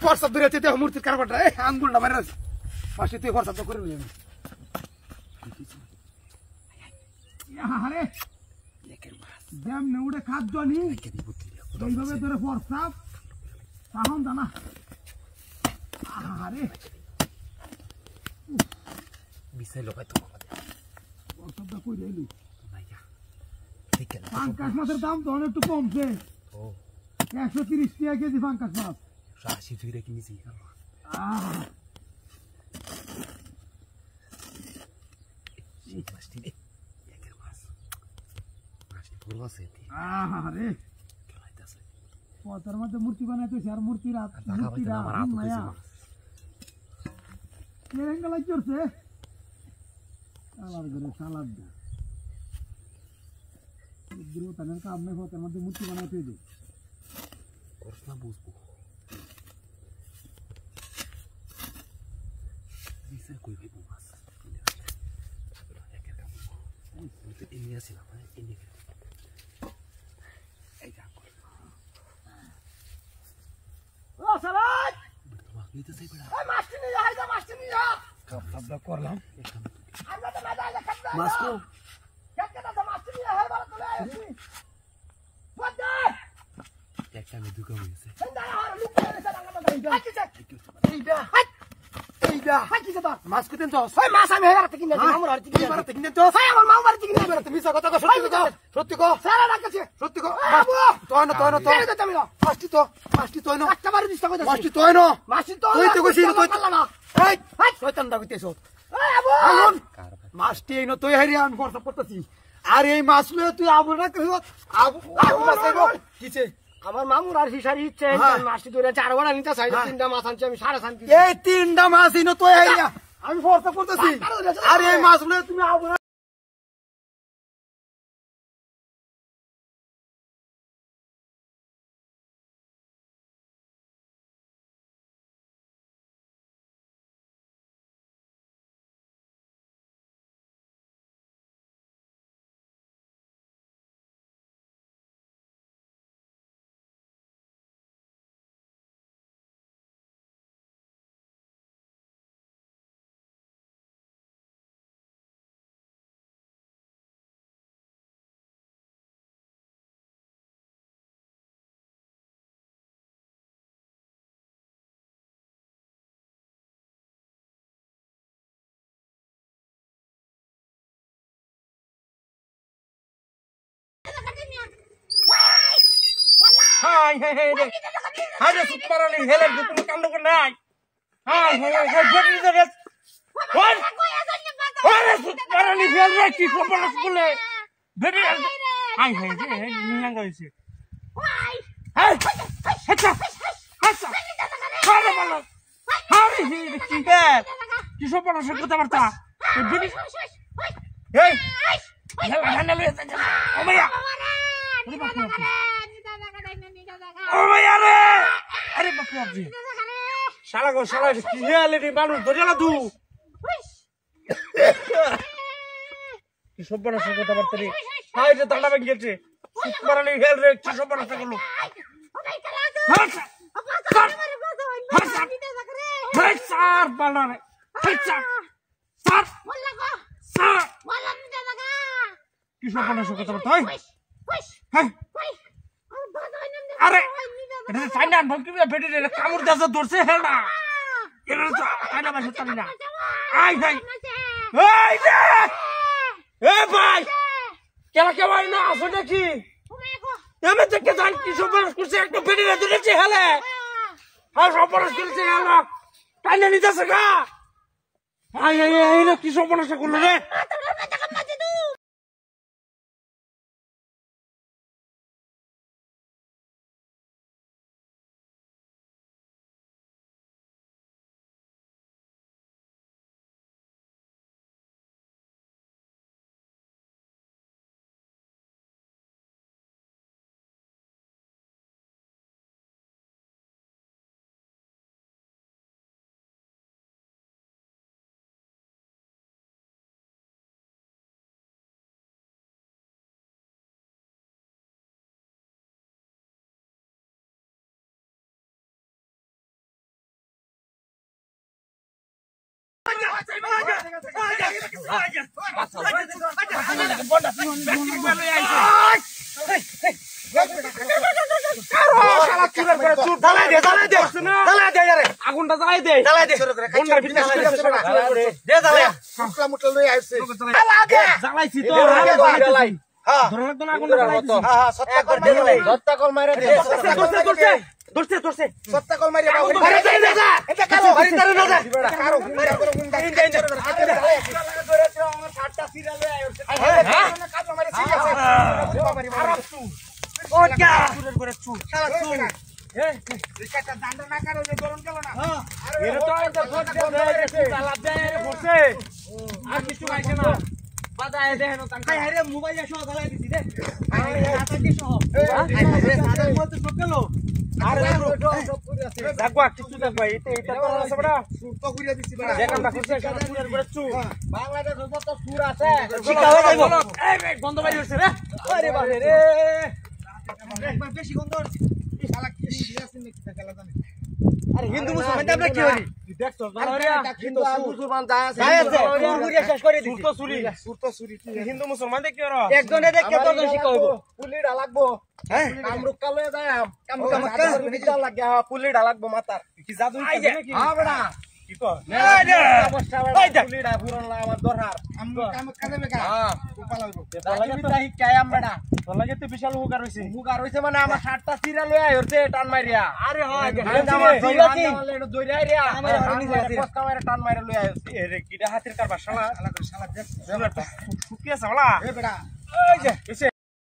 WhatsApp ধরে আছে দেহ মূর্তির কারবারটা আঙ্গুলটা মারে আছে পাশে তুই WhatsApp করে নিবি আরে যেমনে উড়ে খাদ্য নি এইভাবে ধরে WhatsApp তাহন জানা আরে বিছাই লোকাই তো আমাদের WhatsAppটা কই দিলি ভাইয়া ঠিক আছে পাঙ্কাশ মাছের দাম তো অনেক একটু কমছে ও 130 টাকা কেজি পাঙ্কাশ মাছ 180 টাকা কিনেছি মাছটি একের মাছ মাছটি পুরো আছে আরে খেলাইতাছে পতার মধ্যে মূর্তি বানাইতেছে আর মূর্তিরা আমার হাত উঠেছে মাছ কেরেঙ্গা লাগছে সালাদ করে সালাদ দা দ্রুত তানের কাম নাই পতার মধ্যে মূর্তি বানাইতে দে করছ না বুঝবো দিছে কই ভাই মাছ ini hasil apa ini oh salat bertuah itu saya beda mas ini ya aja mas ini ya kabla korlam anda to mada aja kabla masku kata to mas ini ya hai bala tole aisi boda একটা মে দুকা হইছে anda har lupa esa danga danga ida ida হাকি কথা মাছ কুতেন তো ওই মাছ আমি হেরাতে কিনে দিই আমার আরতি কিনে মারতে কিনে তো ওই আমার মাও মারতে কিনে মারতে মিছা কথা কও সত্যি কও সারা রাখছে সত্যি কও তো মাছটি তো না একটা বারে দিছ কথা মাছটি তো না মাছটি তো তুই তো কইছিস তুই না এই শয়তান দা কইতেছ এই আবু মাছটি এই না তুই হারিয়া আমি ফরসা করতেছি আর এই মাছ লয়ে তুই আবু না কইছ আবু মাছ কইব কিছে আমার মামুর আর হিসারি ইচ্ছে মাছটি ধরে 4 বড়া নিতে চাই 3টা মাছ আনছি আমি 3.5 এই 3টা মাছ ইনো তুই হারিয়া আমি ফরসা করতেছি আর এই মাছ লয়ে তুমি আবু হাই হাই হাই রে হাই রে সুপারালি হেলে তুমি কাণ্ড করে নাই হাই হাই হাই বেটি রে ওরে সুপারালি হেল রে কি খবর বলে বেটি হাই হাই রে নিয়া গইছে হাই হাচ্চা হাচ্চা আরে বলো হাই হে কি হে কি খবর আছে কথা বার্তা বেটি এই হেলা হেলা লয়ে যা ও মাইয়া ও মাইয়া রে আরে বাপরে শালা গো শালা কি হেলে রে মানুষ ধরে না দু কি খবর আছে কথা বার্তা রে হাই রে দাঁড়া ভেঙে গেছে সুপারালি হেল রে কি খবর আছে বলো স্যার বলো রে স্যার স্যার বললা গো স্যার বললা নিতে লাগা কি সব বলছ কথা বলতো হ্যাঁ আরে এটা ফাইনাল ভক্তি বেটি রে কামড় দাসা ধরছে হে না এটা তো ফাইনাল মাসে তালি না আই ভাই এই রে এ ভাই কেলা কেমন না আসো নাকি আমি দেখে জান কি সব করছে একটা বেটি রে ধরেছে হেলে আর সব করছে হেলা টাইনা নিতেছে গা আই আই আই কি সব করলো রে আগুনটা জ্বালাই দে জ্বালাইছি তো আর কিছু খাইছে না বাজায় দেখেন মোবাইল সহ জ্বালাই দিছি রে গন্ধ বাড়ি হচ্ছে রে বেশি গন্ধ আরে হিন্দু মুসলমান আমরা কি হলি হিন্দু মুসলমান দেখি একজনে দেখে কজন শিক্ষা হইব পুলিটা লাগবো কামরুক্কা লয়ে যায় পুলিটা লাগবো মাতার কি জাদু কি কর আমার দরকার বিশাল হুকার হয়েছে মানে আমার 7টা চিরা লয়ে হচ্ছে টান মারিয়া আরে টান মারিয়া লয়ে হাতের কারবার শালা শুকিয়ে